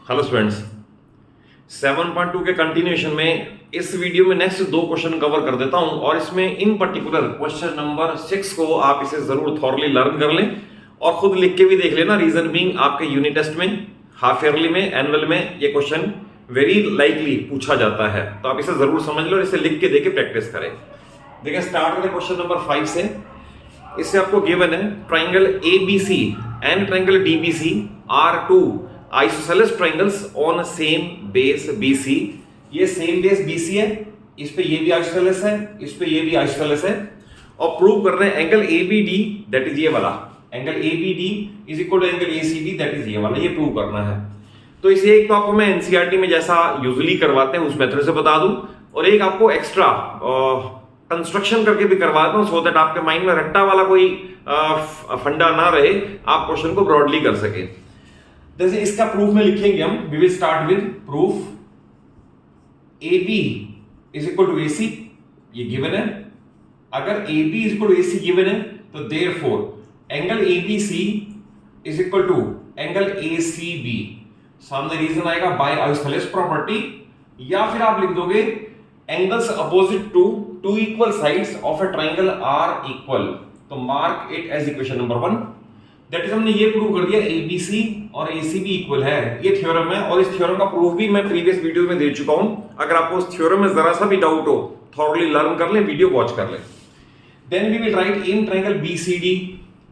Hello students, 7.2 के continuation में इस वीडियो में नेक्स्ट दो क्वेश्चन कवर कर देता हूं और इसमें इन पर्टिकुलर क्वेश्चन नंबर 6 को आप इसे जरूर थॉरली लर्न कर लें और खुद लिख के भी देख लेना। रीजन बीइंग आपके यूनिट टेस्ट में, हाफ ईयरली में, एनुअल में ये क्वेश्चन वेरी लाइकली पूछा जाता है, तो आप इसे जरूर समझ लो और इसे लिख के देके प्रैक्टिस करें। देखिए स्टार्ट करें क्वेश्चन नंबर 5 से। इससे आपको गिवन है triangle ABC and triangle DBC are two isosceles triangles on same base BC। ये सेम बेस BC है, इस पे ये भी आइसोसेलेस है, इस पे ये भी आइसोसेलेस है, और प्रूव कर रहे हैं एंगल ABD, दैट इज ये वाला angle ABD is equal to angle ACD, that is ये वाला, ये प्रूव करना है। तो इसे एक तो आपको मैं एनसीईआरटी में जैसा यूजुअली करवाते हैं उस मेथड से बता दूं, और एक आपको एक्स्ट्रा कंस्ट्रक्शन करके भी करवाता हूं, सो दैट आपके माइंड में रट्टा वाला कोई फंडा ना रहे, आप क्वेश्चन को ब्रॉडली कर सके। जैसे इसका प्रूफ में लिखेंगे हम, we will start with proof AB is equal to AC, ये गिवन है। अगर AB is equal to AC given है तो therefore angle ABC is equal to angle ACB, सामने रीजन आएगा बाय आइसोसेलेस प्रॉपर्टी, या फिर आप लिख दोगे angles opposite to two equal sides of a triangle are equal. तो mark it as equation number 1। That is हमने ये प्रूव कर दिया ABC और ACB इक्वल है, ये थ्योरम है, और इस थ्योरम का प्रूफ भी मैं प्रीवियस वीडियो में दे चुका हूं। अगर आपको उस थ्योरम में जरा सा भी डाउट हो, थॉरली लर्न कर ले, वीडियो वॉच कर ले। Then we will write in triangle BCD,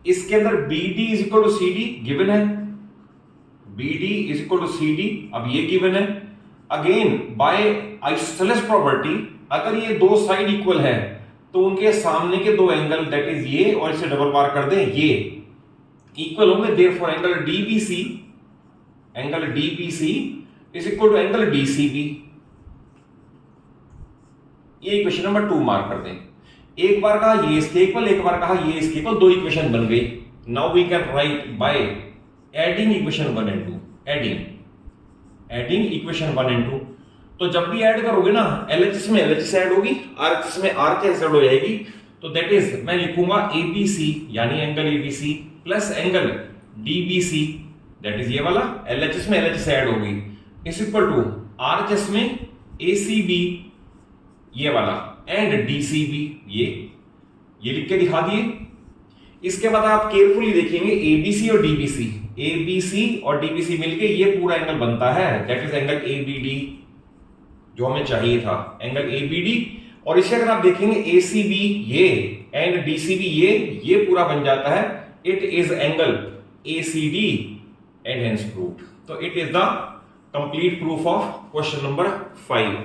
इसके अंदर BD is equal to CD given है, BD is equal to CD, अब ये गिवन है। अगेन बाय आइसोसेलेस प्रॉपर्टी, अगर ये दो साइड इक्वल है तो उनके सामने के दो एंगल, दैट इज ये और इसे डबल बार कर दें, ये इक्वल होंगे। Therefore angle DBC is equal to angle DCB। ये इक्वेशन नंबर 2 मार्क कर दें। एक बार कहा ये इसके इक्वल, एक बार कहा ये इसके इक्वल, दो इक्वेशन बन गई। Now we can write by adding equation 1 and 2, adding equation 1 and 2। तो जब भी ऐड करोगे ना, LHS में LHS ऐड होगी, RHS में RHS ऐड हो जाएगी। तो दैट इज मैं लिखूंगा ABC यानी angle ABC plus angle DBC, that is ये वाला, LHS में LHS ऐड होगी, इज इक्वल टू RHS में ACB ये वाला एंड DCB, ये लिख के दिखा दिए। इसके बाद आप केयरफुली देखेंगे ABC और DBC मिलके ये पूरा एंगल बनता है, दैट इज एंगल ABD, जो हमें चाहिए था, एंगल ABD। और इसे अगर आप देखेंगे ACB ये एंड DCB ये पूरा बन जाता है, it is angle ACD and hence proved. तो it is the complete proof of question number 5।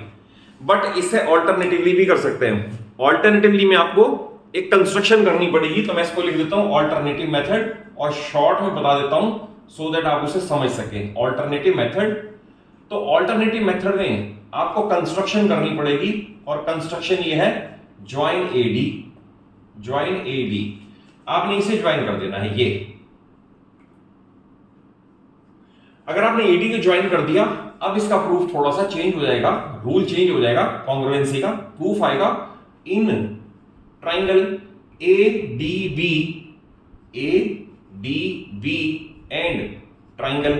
But इसे ऑल्टरनेटिवली भी कर सकते हैं। ऑल्टरनेटिवली में आपको एक कंस्ट्रक्शन करनी पड़ेगी, तो मैं इसको लिख देता हूं ऑल्टरनेटिव मेथड, और शॉर्ट में बता देता हूं सो दैट आप उसे समझ सकें। ऑल्टरनेटिव मेथड, तो ऑल्टरनेटिव मेथड में आपको कंस्ट्रक्शन करनी पड़ेगी, और कंस्ट्रक्शन ये है ज्वाइन AD, आपने इसे ज्वाइन कर देना है। ये अगर आपने AD को ज्वाइन कर दिया, अब इसका प्रूफ थोड़ा सा चेंज हो जाएगा, रूल चेंज हो जाएगा, कॉन्ग्रुएंसी का प्रूफ आएगा in triangle ADB and triangle,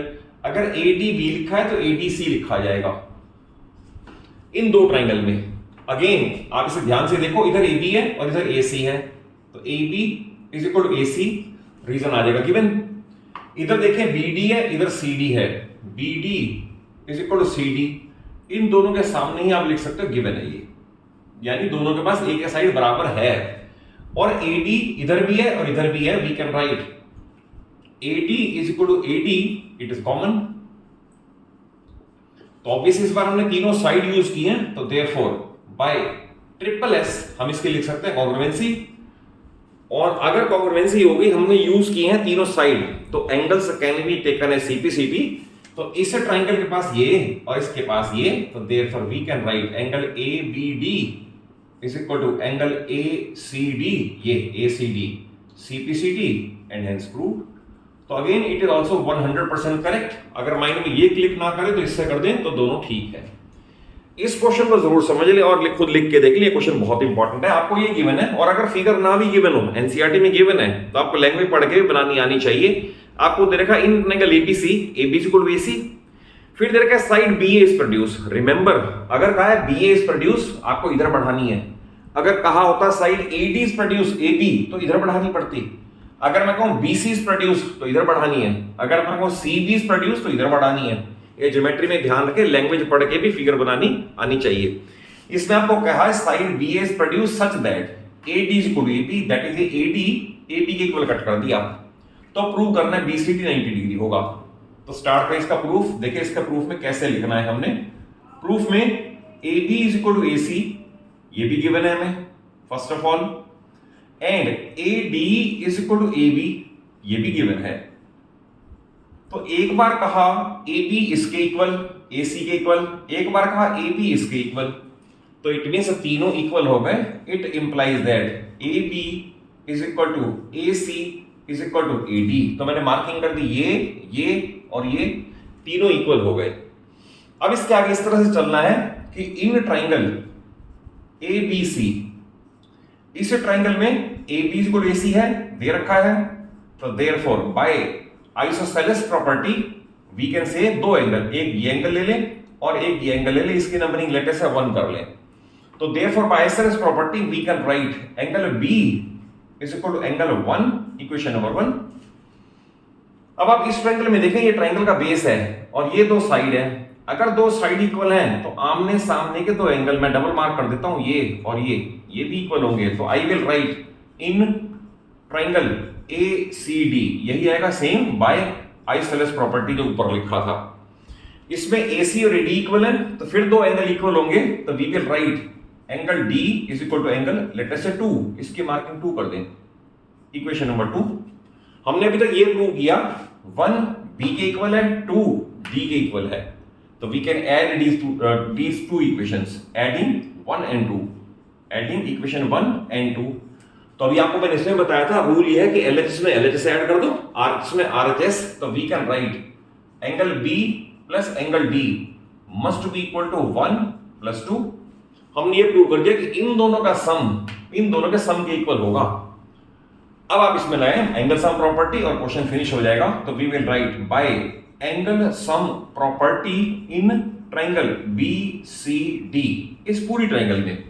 अगर ADB लिखा है तो ADC लिखा जाएगा इन दो ट्राइंगल में। अगेन आप इसे ध्यान से देखो, इधर AB है और इधर AC है, तो AB is equal to AC, reason आ जाएगा गिवन। इधर देखें BD है, इधर CD है, BD is equal to CD, इन दोनों के सामने ही आप लिख सकते हो गिवन है ये, यानी दोनों के पास एक साइड बराबर है, और AD इधर भी है और इधर भी है। We can write AD is equal to AD, it is common. तो ऑब्वियसली इस बार हमने तीनों साइड यूज की हैं, तो देयरफॉर बाय ट्रिपल S हम इसके लिख सकते हैं कॉन्ग्रुएंसी। और अगर कॉन्ग्रुएंसी हो गई, हमने यूज की हैं तीनों साइड, तो angles can be taken as CP तो इस ट्राइंगल के पास ये और इसके पास ये, तो therefore we can write angle ABD is equal to angle ACD, ये ACD CPCD and hence proved. तो again it is also 100% correct. अगर माइंड में ये क्लिक ना करे तो इससे कर दें, तो दोनों ठीक है। इस क्वेश्चन को जरूर समझ ले और खुद लिख के देख लिए, क्वेश्चन बहुत इंपॉर्टेंट है। आपको ये गिवन है, और अगर फिगर ना भी गिवन हो, एनसीईआरटी में गिवन है, तो आपको लैंग्वेज पढ़ के भी बनानी आनी चाहिए। आपको दे रखा in triangle ABC, AB equal to AC, फिर दे रखा है side B A is produce. Remember, अगर कहा है बी ए इज प्रोड्यूस, आपको इधर बढ़ानी है। अगर कहा होता side A D is produce, A B, तो इधर बढ़ानी पड़ती। अगर मैं कहूं बी सी इज प्रोड्यूस, तो इधर बढ़ानी है। अगर मैं कहूं सी बी इज प्रोड्यूस, तो इधर बढ़ानी है। ये ज्योमेट्री में ध्यान रखें, लैंग्वेज पढ़ के भी फिगर बनानी आनी चाहिए। इसमें आपको कहा है side B A is produce such that A D is equal to A B, that is A D A B के इक्वल कट कर दिया। तो प्रूव करना है बी सी डी 90 डिग्री होगा। तो स्टार्ट करें इसका प्रूफ। देखिए इसका प्रूफ में कैसे लिखना है हमने। प्रूफ में A B is equal to A C, ये भी गिवन है हमें first of all, and A D is equal to A B, ये भी गिवन है। तो एक बार कहा ए बी इसके इक्वल, ए सी के इक्वल, एक बार कहा ए बी इसके इक्वल, तो इट मींस तीनों इक्वल हो गए। It implies that A B is equal to A C is equal to A D. तो मैंने मार्किंग कर दी, ये और ये तीनों इक्वल हो गए। अब इसके आगे इस तरह से चलना है कि in triangle A B C, इस ट्राइंगल में A B is equal to A C है, दे रखा है। तो therefore by isosceles property we can say दो एंगल, एक ये एंगल ले लें और एक ये एंगल ले लें, इसकी नंबरिंग लेटर से 1 कर लें। तो therefore by isosceles property we can write angle B is equal to angle 1, equation number 1। अब आप इस ट्रायंगल में देखें, ये ट्रायंगल का बेस है और ये दो साइड है। अगर दो साइड इक्वल हैं तो आमने सामने के दो एंगल, मैं डबल मार्क कर देता हूं, ये और ये भी इक्वल होंगे। तो I will write in triangle A C D, यही आएगा सेम बाय आइसोसेलेस प्रॉपर्टी जो ऊपर लिखा था। इसमें ए सी और ए डी इक्वल है, तो फिर दो एंगल इक्वल होंगे। तो we will write angle D is equal to angle letter से 2, इसकी मार्किंग 2 कर दें, इक्वेशन नंबर 2। हमने अभी तक ये प्रूव किया 1 बी के इक्वल है, 2 डी के इक्वल है। तो we can add these two equations, adding 1 and 2, adding equation 1 and 2। तो अभी आपको मैंने इसमें बताया था, रूल ये है कि LHS में LHS ऐड कर दो, RHS में RHS। तो we can write angle B plus angle D must be equal to 1 plus 2। हमने ये प्रूव कर दिया कि इन दोनों का सम, इन दोनों के सम के इक्वल होगा। अब आप इसमें लाए एंगल सम प्रॉपर्टी और क्वेश्चन फिनिश हो जाएगा। तो we will write by angle sum property in triangle B C D, इस पूरी ट्रायंगल में,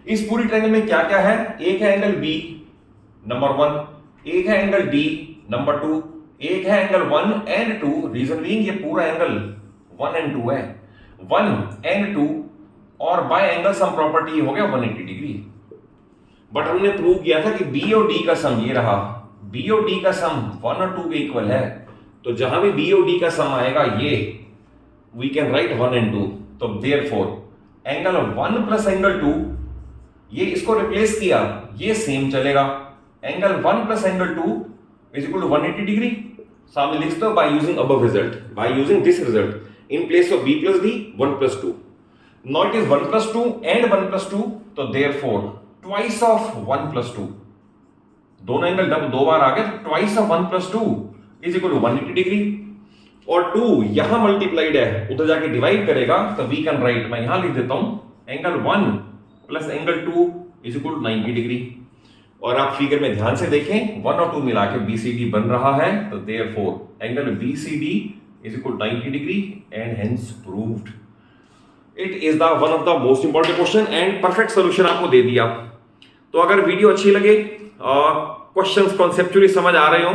इस पूरी ट्रायंगल में क्या क्या है, एक है एंगल बी नंबर 1, एक है एंगल डी नंबर 2, एक है एंगल 1 एंड 2। रीजन बीइंग ये पूरा एंगल 1 एंड 2 है, 1 एंड 2, और बाय एंगल सम प्रॉपर्टी हो गया 180 डिग्री। बट हमने प्रूव किया था कि बी और डी का सम ये रहा, बी और डी का सम 1 और 2 के इक्वल है। तो जहां भी बी और डी का सम आएगा ये वी कैन राइट 1 एंड 2। तो देयरफॉर एंगल 1 प्लस एंगल 2, ये इसको रिप्लेस किया, ये सेम चलेगा। Angle 1 plus angle 2 is equal to 180 degree. सामने लिख दो by using above result, by using this result in place of b plus d 1 plus 2। Now it is 1 plus 2 and 1 plus 2। तो therefore twice of 1 plus 2, दोनों angle दो बार आ गए, तो twice of 1 plus 2 is equal to 180 degree. और 2 यहां multiplied है, उधर जाके डिवाइड करेगा। तो वी कैन राइट, मैं यहां लिख देता हूं, angle 1 plus angle 2 is equal to 90 degree. और आप फिगर में ध्यान से देखें, 1 और 2 मिला के BCD बन रहा है। तो therefore angle BCD is equal to 90 degree and hence proved. It is the one of the most important question and perfect solution आपको दे दिया। तो अगर वीडियो अच्छी लगे, क्वेश्चंस कॉन्सेप्चुअली समझ आ रहे हो,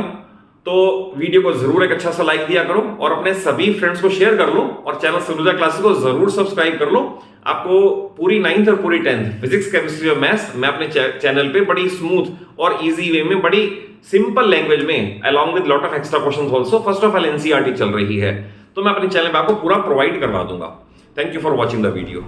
तो वीडियो को जरूर एक अच्छा सा लाइक दिया करो और अपने सभी फ्रेंड्स को शेयर कर लो, और चैनल सलूजा क्लासेस को जरूर सब्सक्राइब कर लो। आपको पूरी 9th और पूरी 10th फिजिक्स, केमिस्ट्री और मैथ्स मैं अपने चैनल पे बड़ी स्मूथ और इजी वे में, बड़ी सिंपल लैंग्वेज में, along with lot of extra questions also, first of all NCERT चल रही है, तो मैं अपने चैनल पे आपको पूरा प्रोवाइड करवा दूंगा। Thank you for watching the video.